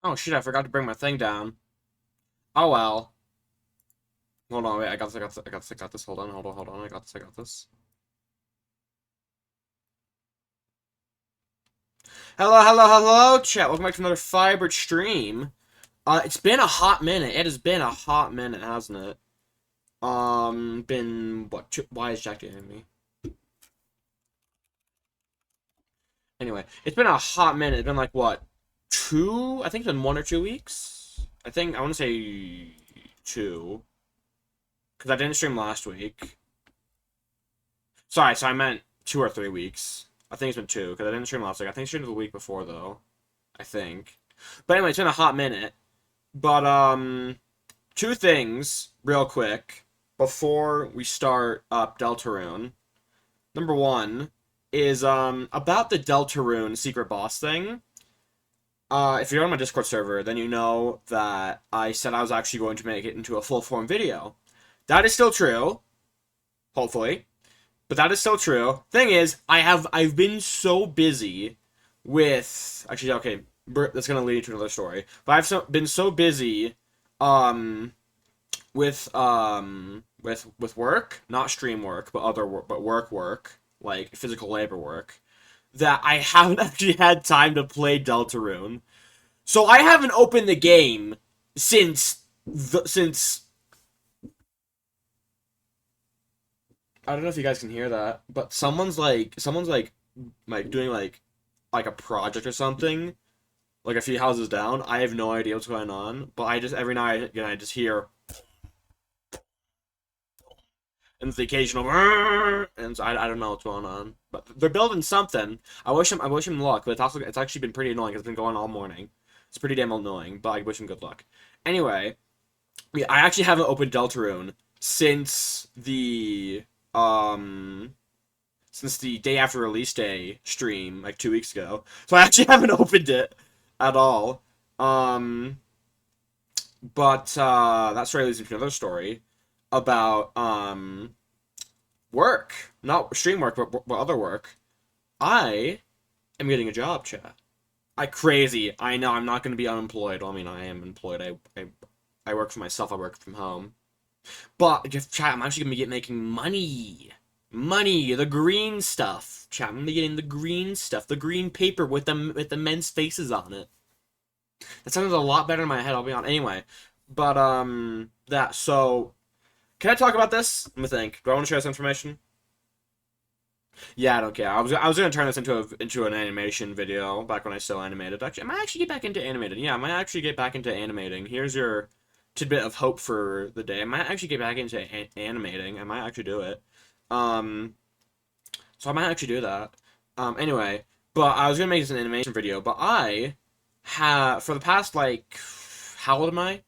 Oh shit, I forgot to bring my thing down. Oh well. Hold on, wait, I got this. Hold on, I got this. Hello, chat. Welcome back to another Fiber stream. It's been a hot minute. It has been a hot minute, hasn't it? Been what? Why is Jack hitting me? Anyway, it's been a hot minute. It's been like what? Two? I think it's been 1 or 2 weeks. I want to say two, because I didn't stream last week. Sorry, so I meant 2 or 3 weeks. I think it's been two, because I didn't stream last week. I think I streamed the week before, though. I think. But anyway, it's been a hot minute. But, two things, real quick, before we start up Deltarune. Number one is, about the Deltarune secret boss thing. If you're on my Discord server, then you know that I said I was actually going to make it into a full-form video. That is still true. Hopefully. But that is still true. Thing is, I've been so busy with actually okay, that's gonna lead to another story. But been so busy, um, with work, not stream work, but other work, but work, like physical labor work, that I haven't actually had time to play Deltarune. So I haven't opened the game since I don't know if you guys can hear that, but someone's like doing like a project or something, like a few houses down. I have no idea what's going on, but I just every now and again I just hear and the occasional and so I don't know what's going on. But they're building something. I wish him luck, but it's actually been pretty annoying 'cause it's been going all morning. It's pretty damn annoying, but I wish him good luck. Anyway, yeah, I actually haven't opened Deltarune since um the day after release day stream like 2 weeks ago. So I actually haven't opened it at all. Um but that story leads into another story about work. Not stream work, but other work. I am getting a job, chat. Crazy. I know I'm not gonna be unemployed. Well, I mean I am employed. I work for myself, I work from home. But just chat, I'm actually gonna be making money. Money, the green stuff. Chat, I'm gonna be getting the green stuff, the green paper with the men's faces on it. That sounds a lot better in my head, I'll be honest. Anyway, but that so can I talk about this? Let me think. Do I want to share this information? Yeah, I don't care. I was gonna turn this into an animation video back when I still animated. Actually, I might actually get back into animating. Yeah, I might actually get back into animating. Here's your tidbit of hope for the day. I might actually get back into animating. I might actually do it. Um, so I might actually do that. Anyway, but I was gonna make this an animation video, but I have for the past like how old am I?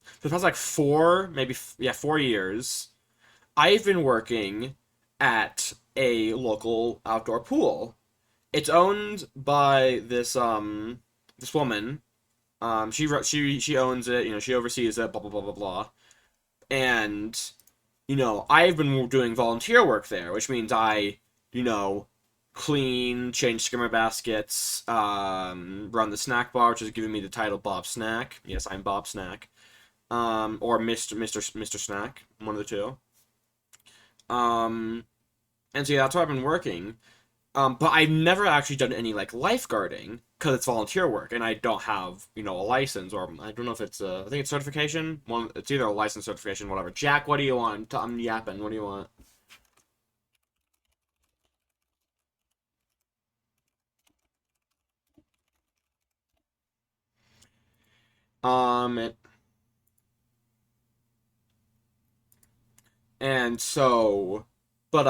For the past like four, maybe yeah, 4 years. I've been working at a local outdoor pool. It's owned by this woman. She owns it. You know, she oversees it. Blah blah blah blah blah. And I've been doing volunteer work there, which means I you know clean, change skimmer baskets, run the snack bar, which is giving me the title Bob Snack. Yes, I'm Bob Snack. Or Mr. Snack, one of the two. Um, and so yeah, that's where I've been working. But I've never actually done any like lifeguarding because it's volunteer work, and I don't have a license, or I don't know if it's I think it's certification. It's either a license certification, whatever. Jack, what do you want? I'm yapping. What do you want? Um, and so, but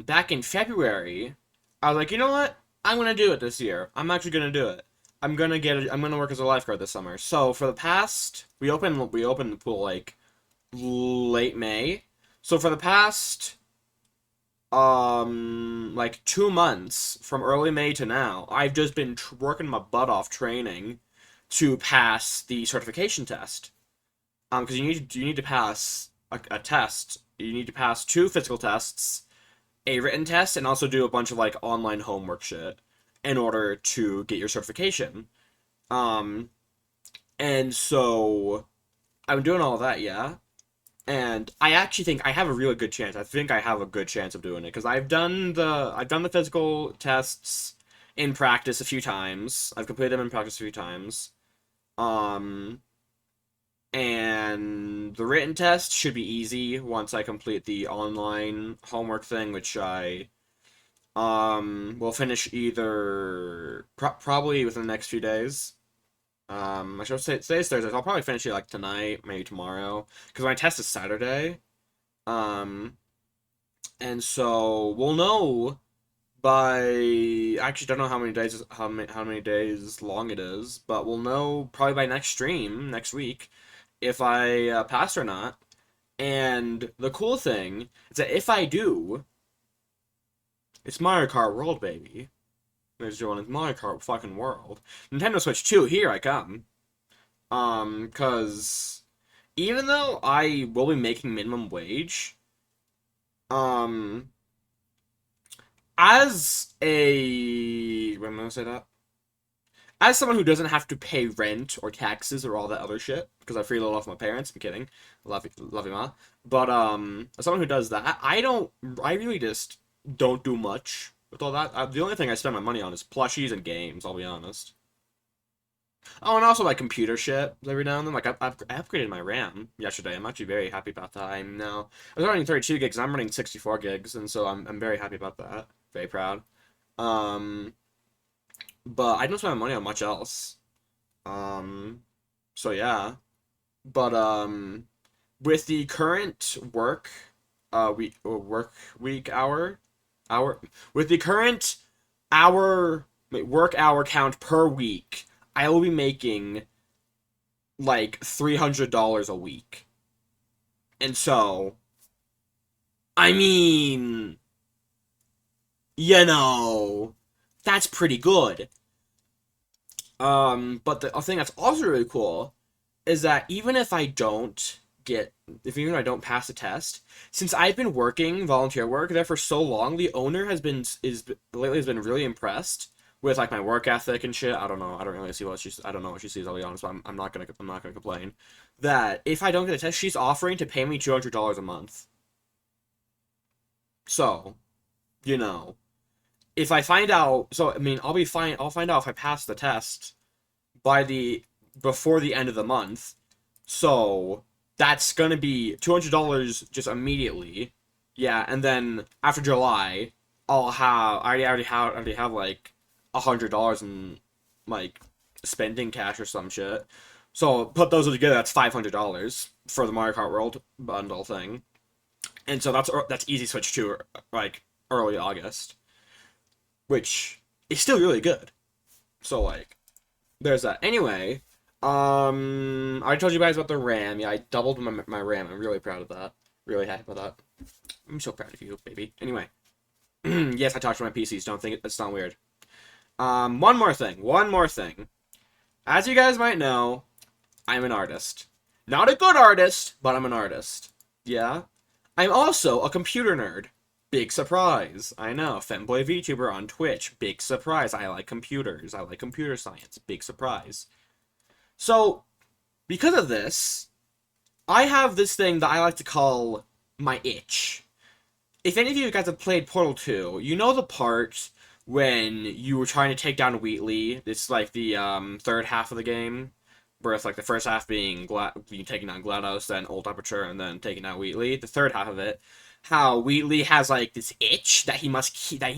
back in February, I was like, you know what? I'm gonna do it this year. I'm actually gonna do it. I'm gonna work as a lifeguard this summer. So for the past, we opened the pool like late May. So for the past like 2 months from early May to now, I've just been working my butt off training to pass the certification test. Because you need to pass a test. You need to pass two physical tests, a written test, and also do a bunch of like online homework shit in order to get your certification. Um, And so I'm doing all that, yeah. And I actually think I have a really good chance. I think I have a good chance of doing it because I've done the physical tests in practice a few times. I've completed them in practice a few times. Um, and the written test should be easy once I complete the online homework thing, which I will finish either probably within the next few days. I should say today's Thursday, so I'll probably finish it like tonight, maybe tomorrow, because my test is Saturday. Um, and so we'll know by I actually don't know how many days how many days long it is, but we'll know probably by next stream next week if I pass or not. And the cool thing is that if I do, it's Mario Kart World, baby. There's Joe it's Mario Kart fucking World. Nintendo Switch 2, here I come. Cause even though I will be making minimum wage, um, as a, what am I gonna say that? As someone who doesn't have to pay rent or taxes or all that other shit, because I free load off my parents, I'm kidding, love you, ma. But as someone who does that, I really just don't do much with all that. The only thing I spend my money on is plushies and games. I'll be honest. Oh, and also like computer shit every now and then. Like I upgraded my RAM yesterday. I'm actually very happy about that. I was running 32 gigs. I'm running 64 gigs, and so I'm very happy about that. Very proud. Um, but I don't spend my money on much else. Um, so yeah. But with the current work week hour with the current hour work hour count per week, I will be making like $300 a week. And so, I mean, you know, that's pretty good. But the thing that's also really cool is that even if I don't pass the test, since I've been working volunteer work there for so long, the owner has been really impressed with like my work ethic and shit. I don't know. I don't really see what she's. I don't know what she sees. I'll be honest. But I'm not gonna complain. That if I don't get a test, she's offering to pay me $200 a month. So, you know, if I find out, so I mean, I'll be fine. I'll find out if I pass the test by the before the end of the month. So that's gonna be $200 just immediately. Yeah, and then after July, I already have like $100 in like spending cash or some shit. So put those together, that's $500 for the Mario Kart World bundle thing. And so that's easy switch to like early August, which is still really good. So like there's that. Anyway, I told you guys about the RAM. Yeah, I doubled my RAM. I'm really proud of that. Really happy about that. I'm so proud of you, baby. Anyway, yes, I talked to my PCs. Don't think it's not weird. One more thing. One more thing. As you guys might know, I'm an artist. Not a good artist, but I'm an artist. Yeah. I'm also a computer nerd. Big surprise. I know. Femboy VTuber on Twitch. Big surprise. I like computers. I like computer science. Big surprise. So, because of this, I have this thing that I like to call my itch. If any of you guys have played Portal 2, you know the part when you were trying to take down Wheatley. It's like the third half of the game, where it's like the first half being taking down GLaDOS, then Old Aperture, and then taking down Wheatley. The third half of it, how Wheatley has like this itch that he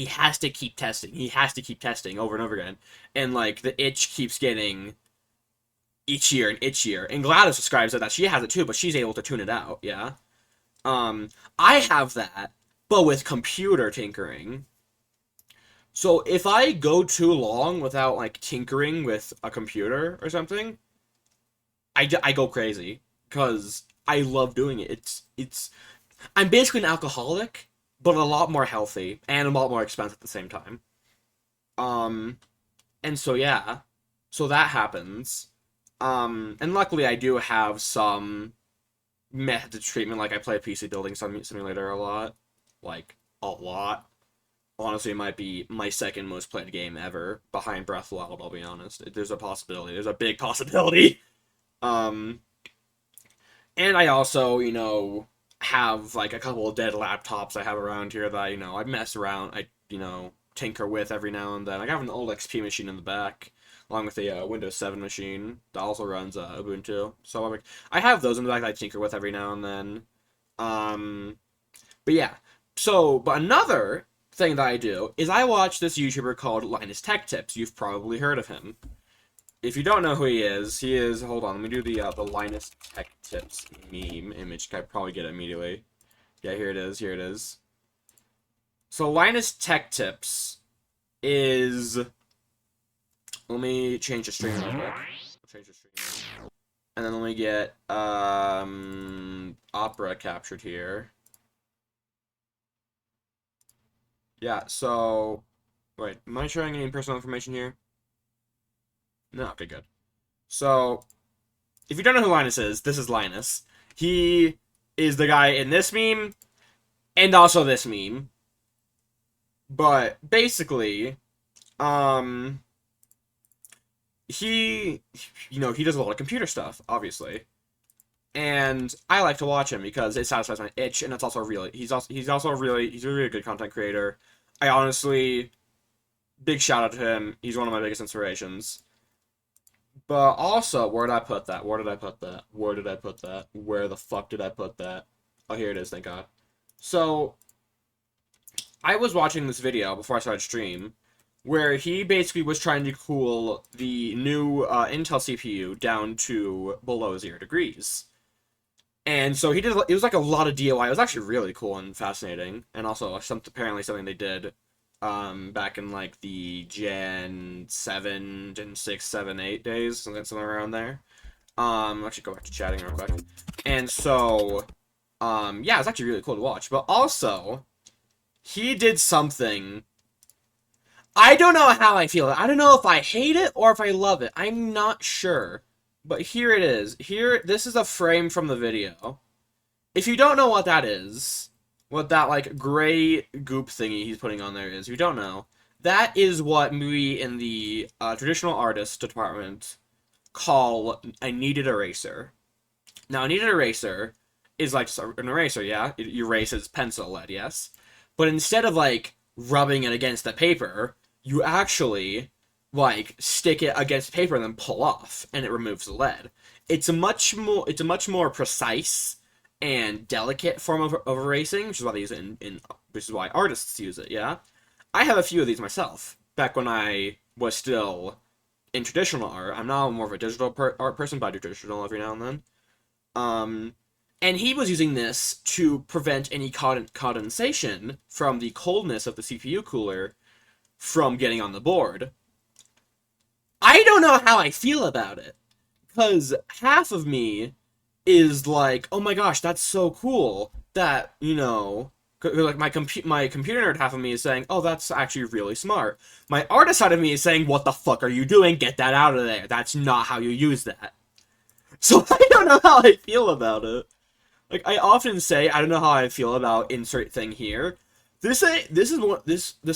has to keep testing. He has to keep testing over and over again, and like the itch keeps getting itchier and itchier. And GLaDOS describes that she has it too, but she's able to tune it out. Yeah. I have that, but with computer tinkering. So if I go too long without like tinkering with a computer or something, I go crazy because I love doing it. I'm basically an alcoholic, but a lot more healthy and a lot more expensive at the same time. Um, and so yeah, so that happens. And luckily I do have some method of treatment. Like I play PC Building Simulator a lot, like a lot. Honestly, it might be my second most played game ever, behind Breath of the Wild. I'll be honest. There's a possibility. There's a big possibility. Um, and I also, have like a couple of dead laptops I have around here that, I mess around, tinker with every now and then. I have an old XP machine in the back, along with a Windows 7 machine that also runs Ubuntu. So I have those in the back that I tinker with every now and then. Um, but yeah. But another thing that I do is I watch this YouTuber called Linus Tech Tips. You've probably heard of him. If you don't know who he is, hold on, let me do the Linus Tech Tips meme image. I probably get it immediately. Yeah, here it is. So Linus Tech Tips is, let me change the stream real quick. Change the stream. And then let me get Opera captured here. Yeah, so wait, am I showing any personal information here? No, okay, good. So, if you don't know who Linus is, this is Linus. He is the guy in this meme, and also this meme. But, basically, he does a lot of computer stuff, obviously. And I like to watch him because it satisfies my itch, and that's also really, he's a really good content creator. I honestly, big shout out to him. He's one of my biggest inspirations. But also, where did I put that? Where the fuck did I put that? Oh, here it is, thank God. So, I was watching this video before I started stream, where he basically was trying to cool the new Intel CPU down to below 0 degrees. And so it was like a lot of DIY. It was actually really cool and fascinating. And also, apparently something they did back in like the Gen 7, Gen 6, 7, 8 days, something around there. Let's go back to chatting real quick. And so, yeah, it's actually really cool to watch. But also, he did something. I don't know how I feel. I don't know if I hate it or if I love it. I'm not sure. But here it is. This is a frame from the video. If you don't know what that is, what that, like, gray goop thingy he's putting on there is, if you don't know, that is what we in the traditional artist department call a kneaded eraser. Now, a kneaded eraser is like an eraser, yeah? It erases pencil lead, yes? But instead of, like, rubbing it against the paper, you actually, like, stick it against paper and then pull off, and it removes the lead. It's a much more precise and delicate form of erasing, which is why they use it which is why artists use it, yeah? I have a few of these myself, back when I was still in traditional art. I'm now more of a digital art person, but I do traditional every now and then. And he was using this to prevent any condensation from the coldness of the CPU cooler from getting on the board. I don't know how I feel about it, because half of me is like, oh my gosh, that's so cool that, like my computer nerd half of me is saying, oh, that's actually really smart. My artist side of me is saying, what the fuck are you doing? Get that out of there. That's not how you use that. So I don't know how I feel about it. Like, I often say, I don't know how I feel about insert thing here. This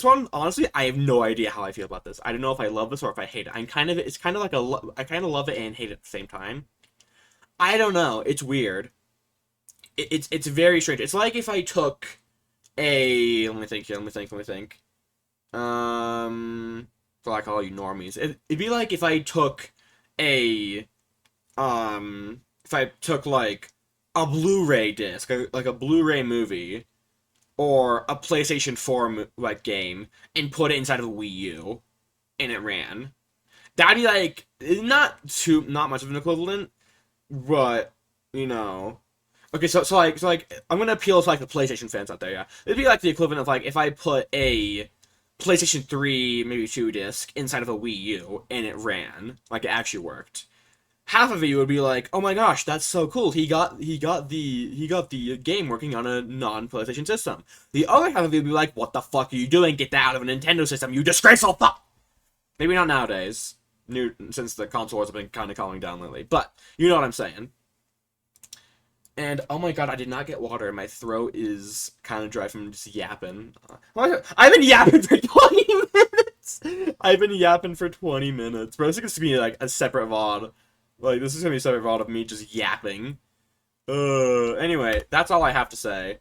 one, honestly, I have no idea how I feel about this. I don't know if I love this or if I hate it. I kind of love it and hate it at the same time. I don't know. It's weird. It's very strange. It's like if I took let me think. For like all you normies, it'd be like if I took like a Blu-ray disc, like a Blu-ray movie, or a PlayStation 4 like game, and put it inside of a Wii U, and it ran. That'd be like not much of an equivalent, but Okay, so I'm gonna appeal to like the PlayStation fans out there. Yeah, it'd be like the equivalent of like if I put a PlayStation 3, maybe 2 disc inside of a Wii U and it ran, like it actually worked. Half of you would be like, "Oh my gosh, that's so cool! He got the game working on a non-PlayStation system." The other half of you would be like, "What the fuck are you doing? Get that out of a Nintendo system, you disgraceful fuck!" Maybe not nowadays, since the console has been kind of calming down lately, but you know what I'm saying. And, oh my god, I did not get water. My throat is kind of dry from just yapping. I've been yapping for 20 minutes! I've been yapping for 20 minutes. Bro, this is going to be like a separate VOD. Like, this is gonna be so involved of me just yapping. Anyway, that's all I have to say.